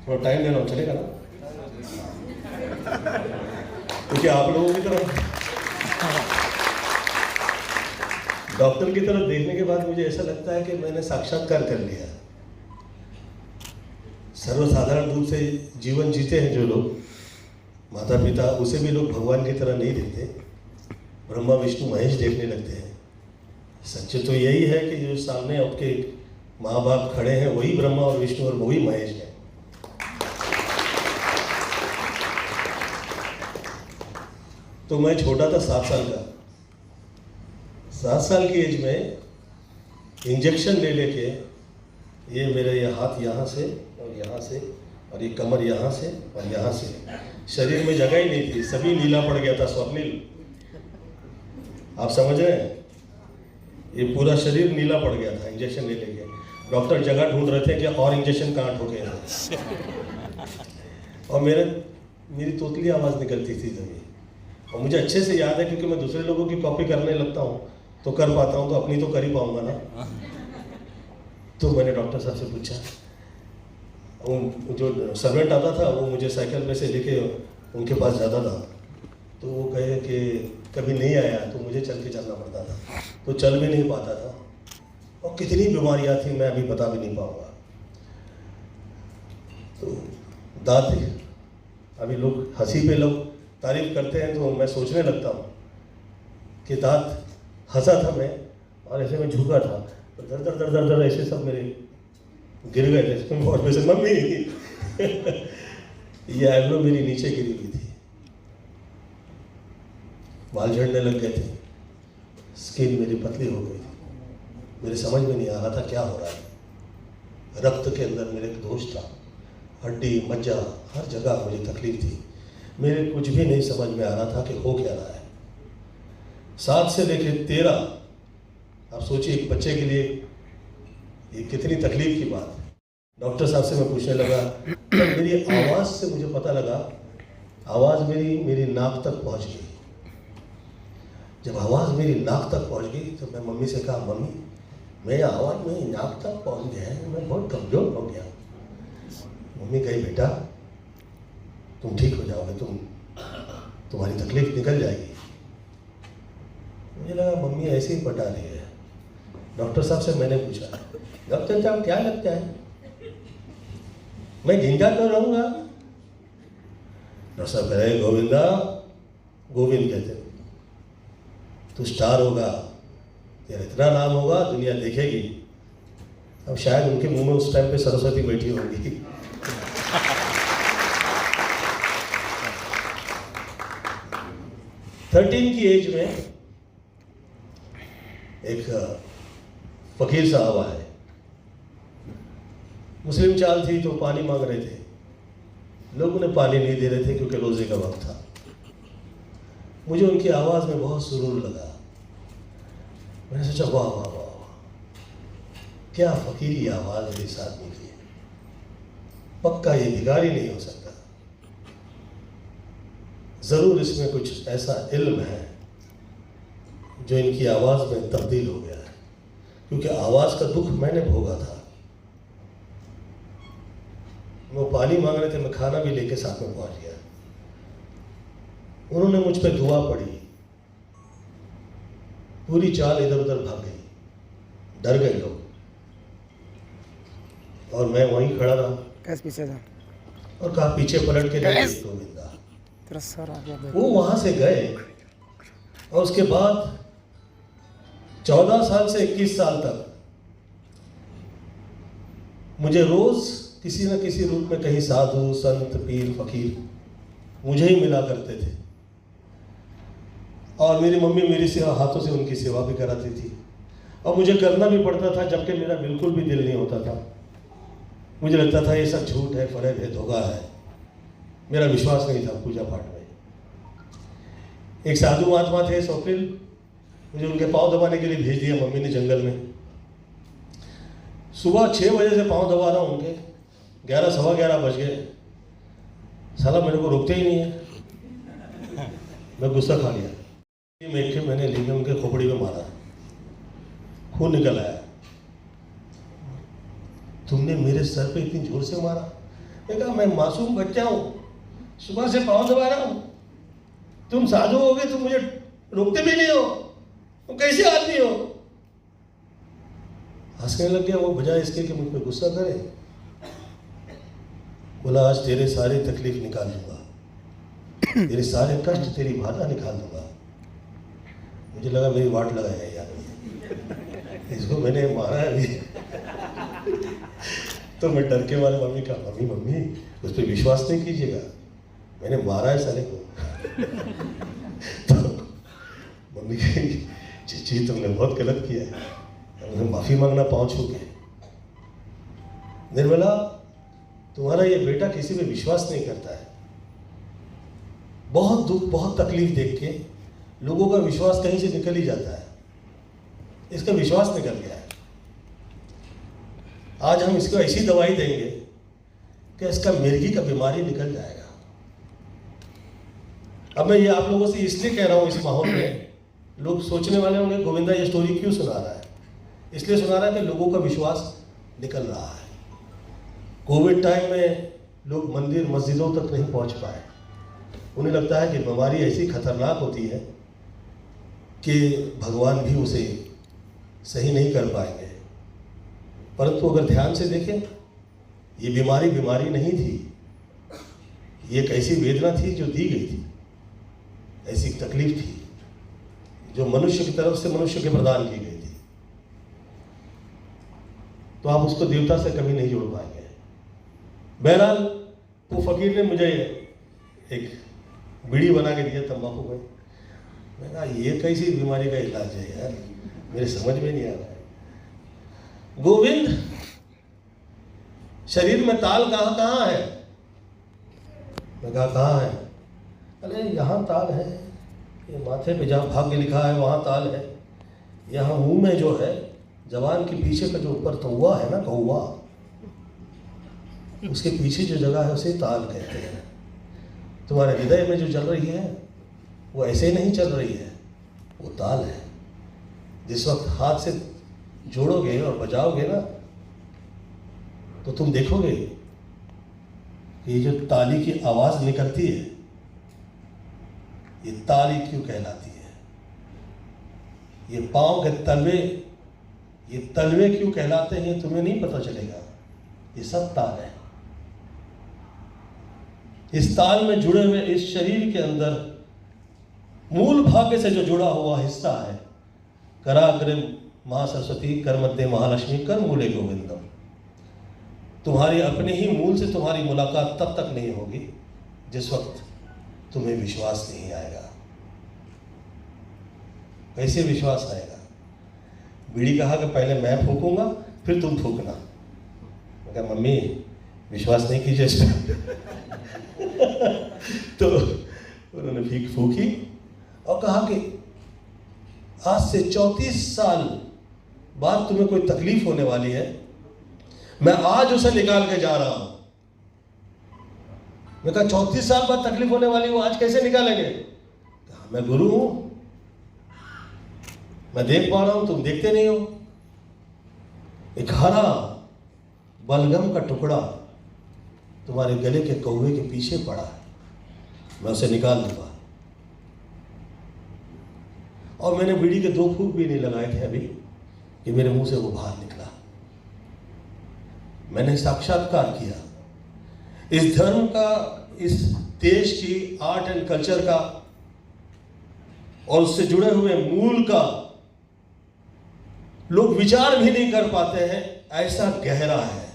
थोड़ा टाइम देना चलेगा ना, क्योंकि आप लोगों की तरफ डॉक्टर की तरफ देखने के बाद मुझे ऐसा लगता है कि मैंने साक्षात्कार कर लिया। सर्वसाधारण रूप से जीवन जीते हैं जो लोग, माता पिता, उसे भी लोग भगवान की तरह नहीं देखते, ब्रह्मा विष्णु महेश देखने लगते हैं। सच्चे तो यही है कि जो सामने आपके माँ बाप खड़े हैं वही ब्रह्मा और विष्णु और वही महेश है। तो मैं छोटा था 7 साल का, 7 साल की एज में इंजेक्शन ले लेके ये मेरे ये हाथ यहाँ से और यहाँ से और ये कमर यहाँ से और यहाँ से, शरीर में जगह ही नहीं थी, सभी नीला पड़ गया था, स्वप्निल, आप समझ रहे हैं, ये पूरा शरीर नीला पड़ गया था इंजेक्शन ले लेके। डॉक्टर जगह ढूंढ रहे थे कि और इंजेक्शन कहाँ ठोके थे। और मेरी तोतली आवाज़ निकलती थी तभी, और मुझे अच्छे से याद है क्योंकि मैं दूसरे लोगों की कॉपी करने लगता हूँ तो कर पाता हूँ, तो अपनी तो कर ही पाऊंगा ना। तो मैंने डॉक्टर साहब से पूछा, वो जो सर्वेंट आता था वो मुझे साइकिल में से लेके उनके पास जाता था, तो वो कहे कि कभी नहीं आया तो मुझे चल के चलना पड़ता था, तो चल भी नहीं पाता था, और कितनी बीमारियाँ थी मैं अभी बता भी नहीं पाऊँगा। तो दांत, अभी लोग हंसी पे लोग तारीफ करते हैं तो मैं सोचने लगता हूँ कि दांत, हंसा था मैं और ऐसे में झुका था तो दर दर दर दर दर ऐसे सब मेरे गिर गए थे और वैसे मम्मी ये आईब्रो मेरी नीचे गिरी हुई थी, बाल झड़ने लग गए थे, स्किन मेरी पतली हो गई थी, मेरे समझ में नहीं आ रहा था क्या हो रहा है। रक्त के अंदर मेरे एक दोष था, हड्डी मज्जा हर जगह मुझे तकलीफ थी, मेरे कुछ भी नहीं समझ में आ रहा था कि हो क्या रहा है। 7 से लेकर 13, आप सोचिए एक बच्चे के लिए ये कितनी तकलीफ की बात है। डॉक्टर साहब से मैं पूछने लगा, तो मेरी आवाज़ से मुझे पता लगा, आवाज़ मेरी नाक तक पहुंच गई। जब आवाज़ मेरी नाक तक पहुंच गई तो मैं मम्मी से कहा, मम्मी मेरी आवाज़ मेरी नाक तक पहुंच गया है, मैं बहुत कमज़ोर हो गया। मम्मी कही, बेटा तुम ठीक हो जाओगे, तुम्हारी तकलीफ निकल जाएगी। मुझे लगा मम्मी ऐसे ही पटा रही है। डॉक्टर साहब से मैंने पूछा, डॉक्टर साहब क्या लगता है मैं जिंदा तो रहूंगा? डॉक्टर साहब कह रहे, गोविंदा, गोविंद कहते, तू स्टार होगा, तेरा इतना नाम होगा दुनिया देखेगी। अब शायद उनके मुंह में उस टाइम पे सरस्वती बैठी होगी। थर्टीन की एज में एक फकीर साहब आए, मुस्लिम चाल थी तो पानी मांग रहे थे, लोग उन्हें पानी नहीं दे रहे थे क्योंकि रोजे का वक्त था। मुझे उनकी आवाज़ में बहुत सुरूर लगा, मैंने सोचा वाह वाह वाह वाह, क्या फकीरी आवाज़ है इस आदमी की, पक्का ये भिखारी नहीं हो सकता, ज़रूर इसमें कुछ ऐसा इल्म है जो इनकी आवाज़ में तब्दील हो गया है, क्योंकि आवाज़ का दुख मैंने भोगा था। वो पानी मांग रहे थे, मैं खाना भी लेके साथ में पहुंच गया। उन्होंने मुझ पर दुआ पड़ी, पूरी चाल इधर उधर भाग गई, डर गए लोग, और मैं वहीं खड़ा रहा। पीछे था और कहा पीछे पलट के देखिए गोविंदा। वो वहां से गए और उसके बाद 14 साल से 21 साल तक मुझे रोज किसी न किसी रूप में कहीं साधु संत पीर फकीर मुझे ही मिला करते थे, और मेरी मम्मी मेरी सेवा, हाथों से उनकी सेवा भी कराती थी, और मुझे करना भी पड़ता था जबकि मेरा बिल्कुल भी दिल नहीं होता था। मुझे लगता था ये सब झूठ है, फरेब है, धोखा है, मेरा विश्वास नहीं था पूजा पाठ में। एक साधु महात्मा थे स्वप्निल, मुझे उनके पाँव दबाने के लिए भेज दिया मम्मी ने जंगल में। सुबह 6 बजे से पाँव दबा रहा हूँ उनके, 11 सवा 11 बज गए, साला मेरे को रोकते ही नहीं है। मैं गुस्सा खा गया, मैंने लेके उनके खोपड़ी में मारा, खून निकल आया। तुमने मेरे सर पे इतनी जोर से मारा? कहा मैं मासूम बच्चा हूं, सुबह से पाँव दबा रहा हूं, तुम साधु हो गए, तुम मुझे रोकते भी नहीं हो, तुम कैसे आदमी हो? हंसने लग गया वो, बजाय इसके कि मुझ पर गुस्सा करे। बोला आज तेरे सारे तकलीफ निकाल दूंगा, तेरे सारे कष्ट, तेरी बाधा निकाल दूंगा। मुझे लगा मेरी वाट लगाएगा यार, इसको मैंने मारा अभी। तो मैं डर के मारे मम्मी का, मम्मी मम्मी उस पर विश्वास नहीं कीजिएगा, मैंने मारा है साले को। तो मम्मी कही चीची तुमने बहुत गलत किया है, मुझे माफी मांगना पाँव छू के। निर्मला तुम्हारा ये बेटा किसी पे विश्वास नहीं करता है। बहुत दुख बहुत तकलीफ देख के लोगों का विश्वास कहीं से निकल ही जाता है, इसका विश्वास निकल गया है। आज हम इसको ऐसी दवाई देंगे कि इसका मिर्गी का बीमारी निकल जाएगा। अब मैं ये आप लोगों से इसलिए कह रहा हूं, इस माहौल में लोग सोचने वाले होंगे गोविंदा ये स्टोरी क्यों सुना रहा है। इसलिए सुना रहा है कि लोगों का विश्वास निकल रहा है। कोविड टाइम में लोग मंदिर मस्जिदों तक नहीं पहुंच पाए, उन्हें लगता है कि बीमारी ऐसी खतरनाक होती है कि भगवान भी उसे सही नहीं कर पाएंगे। परंतु अगर ध्यान से देखें, ये बीमारी बीमारी नहीं थी, ये एक ऐसी वेदना थी जो दी गई थी, ऐसी तकलीफ थी जो मनुष्य की तरफ से मनुष्य के प्रदान की गई थी। तो आप उसको देवता से कभी नहीं जोड़ पाएंगे। बहरहाल वो फकीर ने मुझे एक बीड़ी बना के दिया तंबाकू में। मैं कहा ये कैसी बीमारी का इलाज है यार, मेरे समझ में नहीं आ रहा है। गोविंद शरीर में ताल कहाँ कहाँ है? मैं कहा कहाँ है? अरे यहाँ ताल है, ये माथे पे जहाँ भाग्य लिखा है वहाँ ताल है, यहाँ मुंह में जो है जवान के पीछे का जो ऊपर कौवा है ना, कौवा, उसके पीछे जो जगह है उसे ताल कहते हैं। तुम्हारे हृदय में जो चल रही है वो ऐसे नहीं चल रही है, वो ताल है। जिस वक्त हाथ से जोड़ोगे और बजाओगे ना, तो तुम देखोगे कि ये जो ताली की आवाज निकलती है, ये ताली क्यों कहलाती है? ये पांव के तलवे, ये तलवे क्यों कहलाते हैं, ये तुम्हें नहीं पता चलेगा। ये सब ताल है। इस ताल में जुड़े हुए इस शरीर के अंदर मूल भाग्य से जो जुड़ा हुआ हिस्सा है, कराग्रे महासरस्वती, कर मध्य महालक्ष्मी, कर मूले गोविंदम। तुम्हारी अपने ही मूल से तुम्हारी मुलाकात तब तक नहीं होगी जिस वक्त तुम्हें विश्वास नहीं आएगा। कैसे विश्वास आएगा? बीड़ी कहा कि पहले मैं फूकूंगा फिर तुम फूकना। मैं कहा मम्मी विश्वास नहीं कीजिए इस पर। तो उन्होंने फीक फूकी और कहा कि आज से 34 साल बाद तुम्हें कोई तकलीफ होने वाली है, मैं आज उसे निकाल के जा रहा हूं। मैं कहा 34 साल बाद तकलीफ होने वाली वो आज कैसे निकालेंगे? कहा मैं गुरु हूं, मैं देख पा रहा हूं, तुम देखते नहीं हो। एक हरा बलगम का टुकड़ा तुम्हारे गले के कौवे के पीछे पड़ा है, मैं उसे निकाल दूंगा। और मैंने बीड़ी के 2 फूंक भी नहीं लगाए थे अभी कि मेरे मुंह से वो बाहर निकला। मैंने साक्षात्कार किया इस धर्म का, इस देश की आर्ट एंड कल्चर का और उससे जुड़े हुए मूल का लोग विचार भी नहीं कर पाते हैं, ऐसा गहरा है।